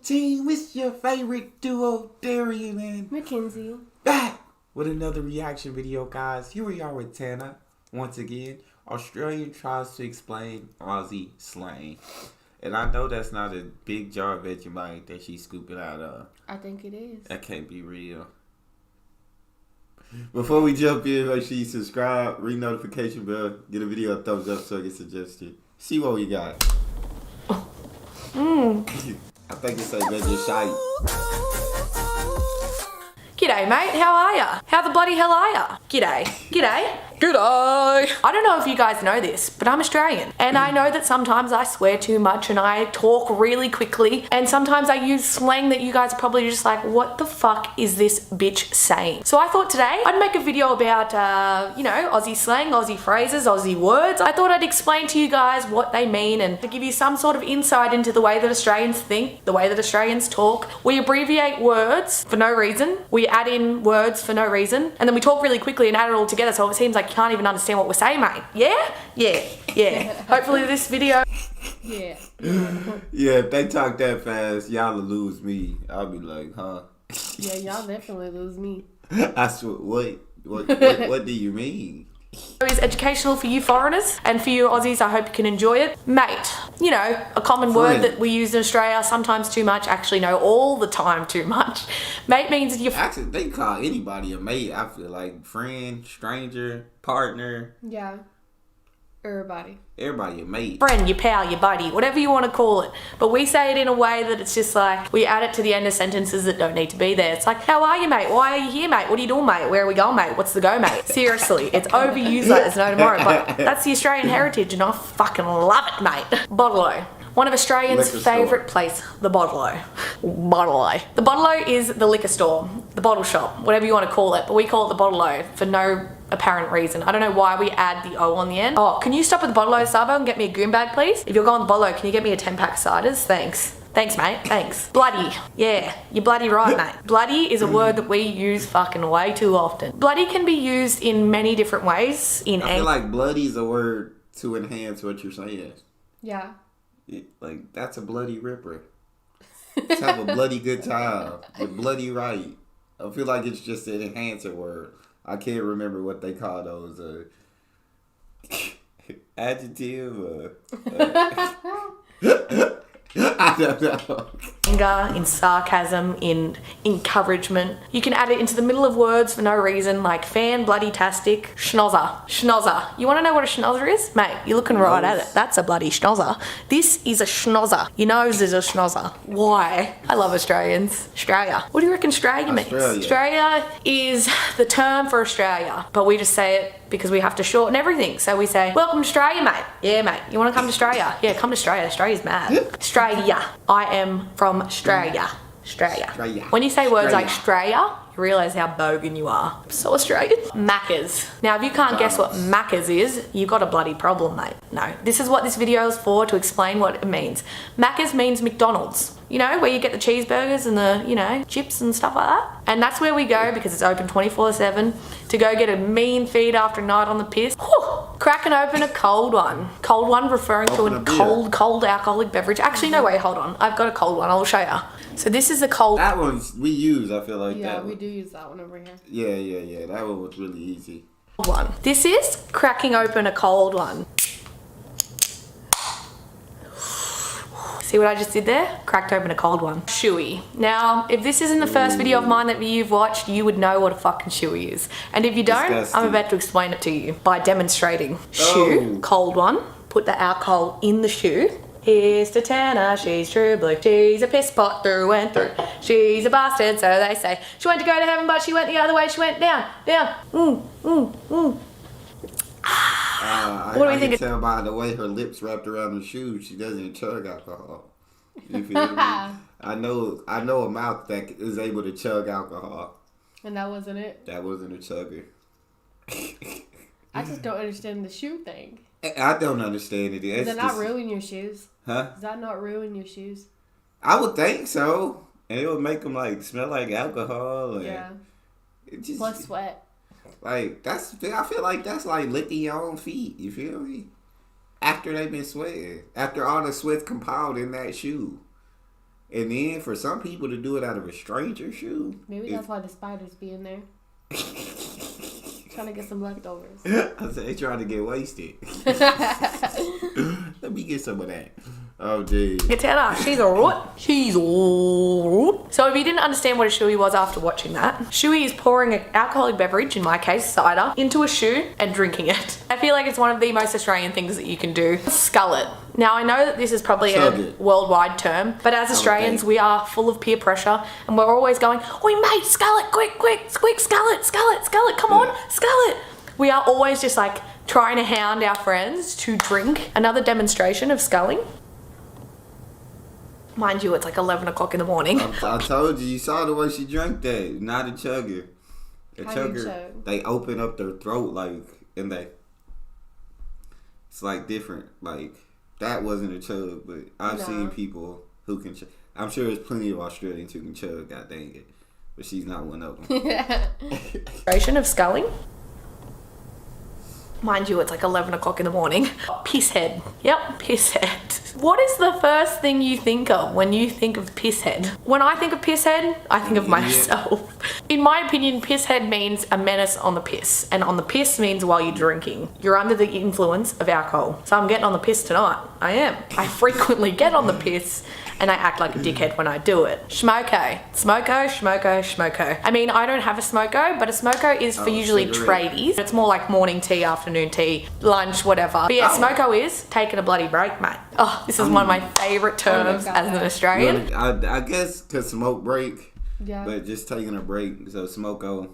team, it's your favorite duo, Darian and Mackenzie. Back with another reaction video, guys. Here we are with Tannar. Once again, Australian tries to explain Aussie slang. And I know that's not a big jar of Vegemite that she's scooping out of. I think it is. That can't be real. Before we jump in, make sure you subscribe, ring notification bell, get a video a thumbs up so I get suggested. See what we got. I think it's like that's just shy. G'day mate, how are ya? How the bloody hell are ya? G'day. G'day. G'day. I don't know if you guys know this, but I'm Australian. And I know that sometimes I swear too much and I talk really quickly. And sometimes I use slang that you guys are probably just like, what the fuck is this bitch saying? So I thought today I'd make a video about, Aussie slang, Aussie phrases, Aussie words. I thought I'd explain to you guys what they mean and to give you some sort of insight into the way that Australians think, the way that Australians talk. We abbreviate words for no reason. We add in words for no reason. And then we talk really quickly and add it all together so it seems like you can't even understand what we're saying, mate. Yeah? Yeah. Hopefully this video... Yeah. Yeah, if they talk that fast, y'all will lose me. I'll be like, huh? Yeah, y'all definitely lose me. I swear, what do you mean? Is educational for you foreigners and for you Aussies. I hope you can enjoy it. Mate, you know, a common word that we use in Australia, sometimes too much, actually no, all the time too much. Mate means you... Actually, they call anybody a mate, I feel like. Friend, stranger, partner. Yeah. Everybody a mate. Friend, your pal, your buddy, whatever you want to call it. But we say it in a way that it's just like, we add it to the end of sentences that don't need to be there. It's like, how are you, mate? Why are you here, mate? What are you doing, mate? Where are we going, mate? What's the go, mate? Seriously, it's overused like there's no tomorrow. But that's the Australian heritage and I fucking love it, mate. Bottle-o. One of Australians' favourite place, the Bottle-o. Bottle-o. The Bottle-o is the liquor store, the bottle shop, whatever you want to call it, but we call it the Bottle-o for no apparent reason. I don't know why we add the O on the end. Oh, can you stop at the Bottle-o, Sabo, and get me a goon bag, please? If you're going to the Bottle-o, can you get me a 10-pack ciders? Thanks. Thanks, mate. Thanks. Bloody. Yeah, you're bloody right, mate. Bloody is a word that we use fucking way too often. Bloody can be used in many different ways. I feel like bloody is a word to enhance what you're saying. Yeah. Like, that's a bloody ripper. Let's have a bloody good time. You're bloody right. I feel like it's just an enhancer word. I can't remember what they call those. Adjective. I don't know. Anger, in sarcasm, in encouragement. You can add it into the middle of words for no reason, like fan, bloody tastic, schnozzer. Schnozzer. You want to know what a schnozzer is? Mate, you're looking right at it. That's a bloody schnozzer. This is a schnozzer. Your nose is a schnozzer. Why? I love Australians. Australia. What do you reckon Australia means? Australia is the term for Australia, but we just say it because we have to shorten everything. So we say, welcome to Australia, mate. Yeah, mate. You want to come to Australia? Yeah, come to Australia. Australia's mad. Australia. I am from Australia. Australia. When you say words like Australia, you realise how bogan you are. So Australian. Maccas. Now, if you can't guess what Maccas is, you've got a bloody problem, mate. No. This is what this video is for, to explain what it means. Maccas means McDonald's. You know, where you get the cheeseburgers and the, chips and stuff like that. And that's where we go because it's open 24/7 to go get a mean feed after a night on the piss. Whew. Cracking open a cold one. Cold one referring to a cold alcoholic beverage. Actually, no, wait, hold on. I've got a cold one. I'll show you. So this is a cold... That one we use, I feel like. Yeah, we do use that one over here. Yeah. That one was really easy. One. This is cracking open a cold one. See what I just did there? Cracked open a cold one. Shoey. Now, if this isn't the first video of mine that you've watched, you would know what a fucking shoey is. And if you don't, disgusting. I'm about to explain it to you by demonstrating. Shoe, cold one. Put the alcohol in the shoe. Here's to Tannar, she's true blue. She's a piss pot through and through. She's a bastard, so they say. She went to go to heaven, but she went the other way. She went down. What do we think? I can tell by the way her lips wrapped around the shoe, she doesn't chug alcohol. You feel me? I know a mouth that is able to chug alcohol. And that wasn't it? That wasn't a chugger. I just don't understand the shoe thing. I don't understand it. Does that not ruin your shoes? Huh? Does that not ruin your shoes? I would think so. And it would make them like smell like alcohol. And yeah. It just, plus sweat. Like I feel like that's like licking your own feet. You feel me? After they've been sweating, after all the sweat compiled in that shoe, And then for some people to do it out of a stranger shoe. Maybe that's why the spiders be in there. Trying to get some leftovers. I said they trying to get wasted. Let me get some of that. Oh, dude. Yeah, Tannar, she's alright. She's alright. So if you didn't understand what a shoey was after watching that, shoey is pouring an alcoholic beverage, in my case, cider, into a shoe and drinking it. I feel like it's one of the most Australian things that you can do. Scull it. Now, I know that this is probably a worldwide term, but as Australians, we are full of peer pressure and we're always going, oi mate, scull it, quick, scull it, come on, scull it. We are always just like trying to hound our friends to drink. Another demonstration of sculling. Mind you, it's like 11 o'clock in the morning. I told you saw the way she drank that. Not a chugger. A chugger, they open up their throat like, and it's like different. Like, that wasn't a chug, but I've seen people who can chug. I'm sure there's plenty of Australians who can chug, god dang it. But she's not one of them. Demonstration of sculling. Mind you, it's like 11 o'clock in the morning. Pisshead. Yep, pisshead. What is the first thing you think of when you think of pisshead? When I think of pisshead, I think of myself. In my opinion, pisshead means a menace on the piss. And on the piss means while you're drinking. You're under the influence of alcohol. So I'm getting on the piss tonight. I am. I frequently get on the piss and I act like a dickhead when I do it. Smoko. Smoko. I mean, I don't have a smoko, but a smoko is for usually tradies. It's more like morning tea, afternoon tea, lunch, whatever. But yeah, smoko is taking a bloody break, mate. Oh, this is one of my favourite terms as an Australian. I guess because smoke break, yeah. But just taking a break. So smoko,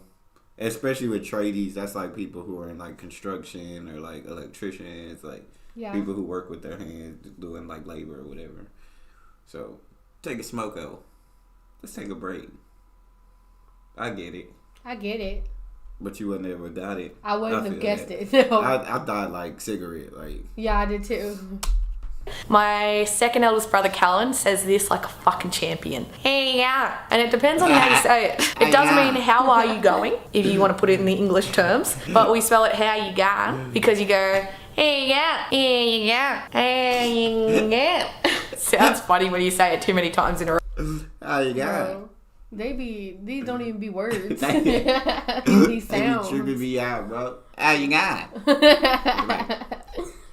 especially with tradies, that's like people who are in like construction or like electricians, like people who work with their hands doing like labor or whatever. So, take a smoko. Let's take a break. I get it. But you would never got it. I wouldn't have guessed it. No. I thought like cigarette. Like, yeah, I did too. My second eldest brother, Callan, says this like a fucking champion. Hey, yeah. And it depends on how you say it. It does mean how are you going, if you want to put it in the English terms. But we spell it how you going because you go, hey, yeah. Sounds funny when you say it too many times in a row. How you got? These don't even be words. These sounds. They be tripping me out, bro. How you got?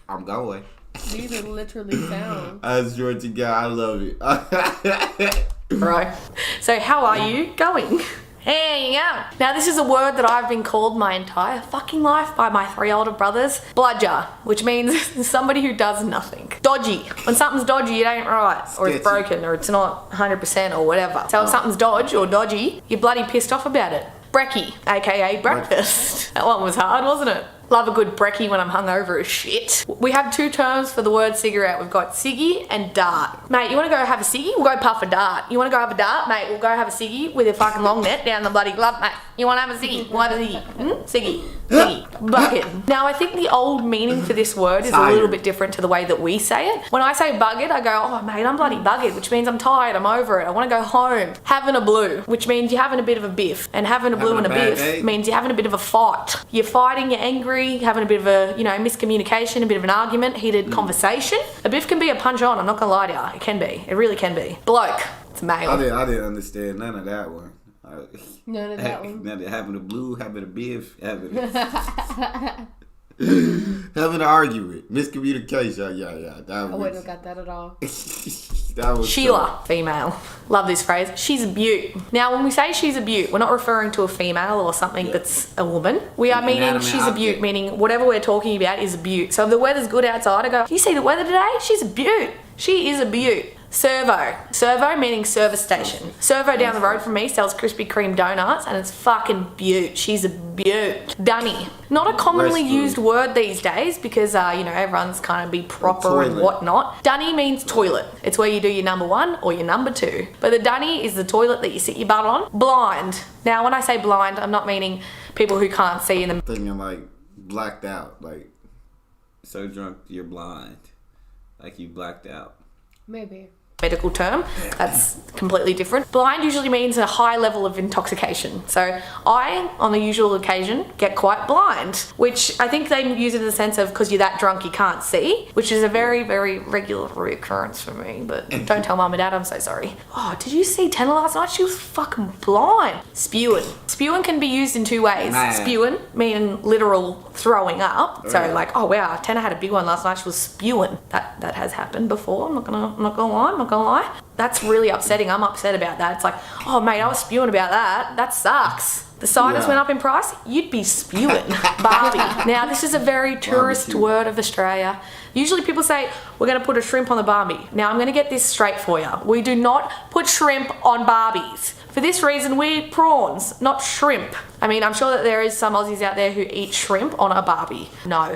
I'm going. These are literally sounds. I swear to God, I love it. Right. So how are you going? Hey, yeah. Now this is a word that I've been called my entire fucking life by my 3 older brothers. Bludger, which means somebody who does nothing. Dodgy. When something's dodgy, it ain't right. Or it's broken, or it's not 100% or whatever. So if something's dodge or dodgy, you're bloody pissed off about it. Brekkie, aka breakfast. That one was hard, wasn't it? Love a good brekkie when I'm hungover as shit. We have 2 terms for the word cigarette. We've got ciggy and dart. Mate, you want to go have a ciggy? We'll go puff a dart. You want to go have a dart? Mate, we'll go have a ciggy with a fucking long net down the bloody glove, mate. You want to have a ciggy? We'll have a ciggy. Ciggy. Bucket. Now, I think the old meaning for this word is a little bit different to the way that we say it. When I say buggered, I go, oh, mate, I'm bloody buggered, which means I'm tired, I'm over it, I want to go home. Having a blue, which means you're having a bit of a biff. And having a blue and a biff means you're having a bit of a fight. You're fighting, you're angry, having a bit of a, miscommunication, a bit of an argument, heated conversation. A biff can be a punch on, I'm not gonna lie to you. It can be. It really can be. Bloke. It's male. I didn't understand none of that one. None of that one. Now having a blue, having a biff, having an argument, miscommunication. Yeah. I wouldn't have got that at all. That was Sheila, female. Love this phrase. She's a beaut. Now, when we say she's a beaut, we're not referring to a female or something that's a woman. We are meaning she's a beaut, meaning whatever we're talking about is a beaut. So if the weather's good outside, I go, you see the weather today? She's a beaut. She is a beaut. Servo meaning service station. Servo down the road from me sells Krispy Kreme donuts and it's fucking beaut. She's a beaut. Dunny. Not a commonly used word these days because, everyone's kind of be proper and whatnot. Dunny means toilet. It's where you do your number 1 or your number 2. But the dunny is the toilet that you sit your butt on. Blind. Now, when I say blind, I'm not meaning people who can't see in the... Thinking like blacked out. Like, so drunk you're blind. Like you blacked out. Maybe. medical term. That's completely different. Blind usually means a high level of intoxication. So I, on the usual occasion, get quite blind, which I think they use it in the sense of because you're that drunk you can't see, which is a very, very regular reoccurrence for me. But don't tell mum and dad, I'm so sorry. Oh, did you see Tannar last night? She was fucking blind. Spewing. Spewing can be used in two ways. Spewing, meaning literal throwing up. So like, oh wow, Tannar had a big one last night. She was spewing. That has happened before. I'm not gonna lie. That's really upsetting. I'm upset about that. It's like, oh mate, I was spewing about that. That sucks. The sinus went up in price. You'd be spewing. Barbie. Now this is a very tourist word of Australia. Usually people say, we're going to put a shrimp on the Barbie. Now I'm going to get this straight for you. We do not put shrimp on Barbies. For this reason, we eat prawns, not shrimp. I mean, I'm sure that there is some Aussies out there who eat shrimp on a Barbie. No,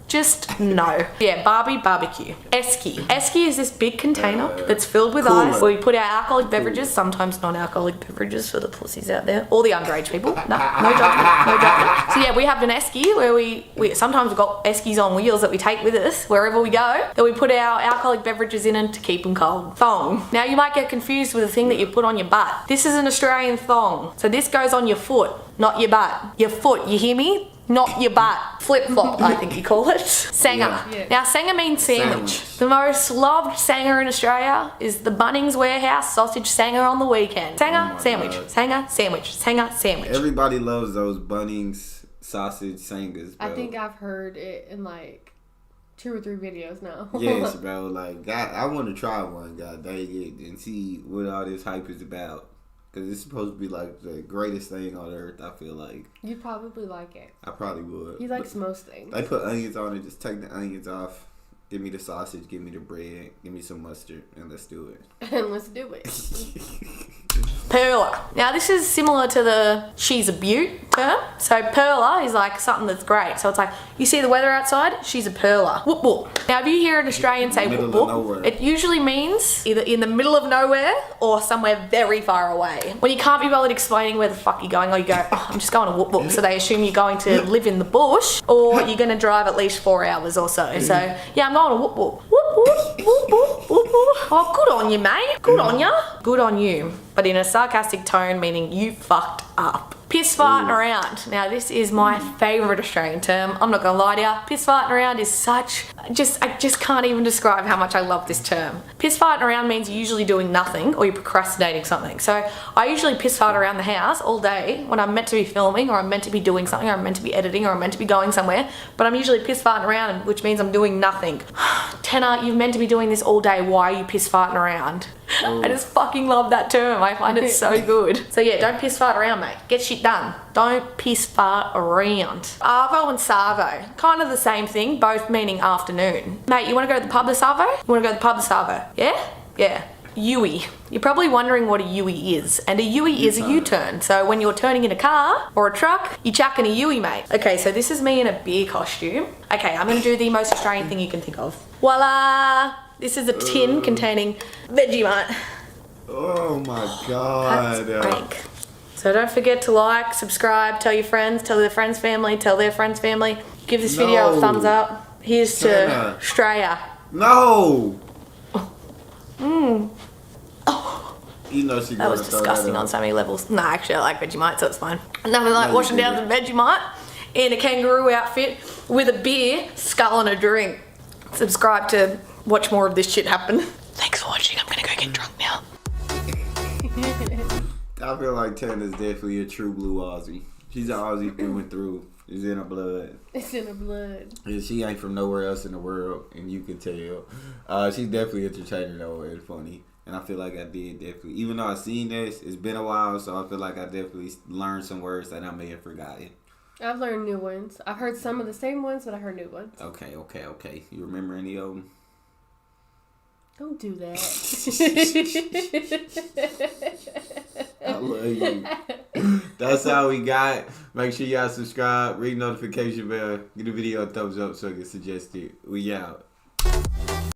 just no. Yeah, Barbie barbecue. Esky. Esky is this big container that's filled with ice where we put our alcoholic beverages, sometimes non-alcoholic beverages for the pussies out there, or the underage people. No judgment. So yeah, we have an esky where we sometimes we've got eskies on wheels that we take with us wherever we go, that we put our alcoholic beverages in and to keep them cold. Thong. Now you might get confused with the thing that you put on your butt. This is an Australian thong. So this goes on your foot, not your butt. Your foot, you hear me? Not your butt. Flip-flop, I think you call it. Sanger. Yeah. Now, sanger means sandwich. The most loved sanger in Australia is the Bunnings Warehouse sausage sanger on the weekend. Sanger, sandwich. God. Sanger, sandwich. Sanger, sandwich. Everybody loves those Bunnings sausage sangers, bro. I think I've heard it in like 2 or 3 videos now. Yes, bro. Like, I want to try one, god dang it, and see what all this hype is about. Because it's supposed to be like the greatest thing on earth, I feel like. You'd probably like it. I probably would. He likes most things. They put onions on it. Just take the onions off. Give me the sausage. Give me the bread. Give me some mustard. And let's do it. And let's do it. Perler. Now this is similar to the she's a beaut term. So perler is like something that's great. So it's like, you see the weather outside? She's a perler. Whoop whoop. Now if you hear an Australian say whoop whoop, it usually means either in the middle of nowhere or somewhere very far away. When you can't be bothered explaining where the fuck you're going, or you go, oh, I'm just going to whoop whoop. So they assume you're going to live in the bush or you're going to drive at least 4 hours or so. So yeah, I'm going to whoop whoop. Whoop whoop. Whoop whoop. Whoop whoop. Oh, good on you, mate. Good on ya. Good on you. But in a sarcastic tone, meaning you fucked up. Piss farting around. Now this is my favourite Australian term. I'm not gonna lie to you. Piss farting around is such, I just can't even describe how much I love this term. Piss farting around means you're usually doing nothing or you're procrastinating something. So I usually piss fart around the house all day when I'm meant to be filming or I'm meant to be doing something or I'm meant to be editing or I'm meant to be going somewhere. But I'm usually piss farting around, which means I'm doing nothing. Tannar, you're meant to be doing this all day. Why are you piss farting around? I just fucking love that term. I find it so good. So yeah, don't piss fart around, mate. Get shit done. Don't piss fart around. Arvo and Savo, kind of the same thing, both meaning afternoon. Mate, you want to go to the pub this Arvo? You want to go to the pub this Arvo? Yeah? Yeah. Yui. You're probably wondering what a Yui is. And a Yui is a U-turn. So when you're turning in a car or a truck, you're chucking a Yui, mate. Okay, so this is me in a beer costume. Okay, I'm going to do the most Australian thing you can think of. Voila! This is a tin containing Vegemite. Oh my god. That's rank. So don't forget to like, subscribe, tell your friends, tell their friends' family, tell their friends' family. Give this video a thumbs up. Here's to Australia. No! Oh. You know she that was disgusting on so many levels. Nah, actually I like Vegemite, so it's fine. Nothing like washing down the Vegemite in a kangaroo outfit with a beer, skull and a drink. Subscribe to watch more of this shit happen. Thanks for watching. I'm gonna go get drunk now. I feel like Tannar's definitely a true blue Aussie. She's an Aussie through and through. It's in her blood. It's in her blood. And she ain't from nowhere else in the world, and you can tell. She's definitely entertaining though and funny. And I feel like I did definitely. Even though I've seen this, it's been a while, so I feel like I definitely learned some words that I may have forgotten. I've learned new ones. I've heard some of the same ones, but I heard new ones. Okay. You remember any of them? Don't do that. I love you. That's all we got. Make sure y'all subscribe, ring notification bell, give the video a thumbs up so I can suggest it. We out.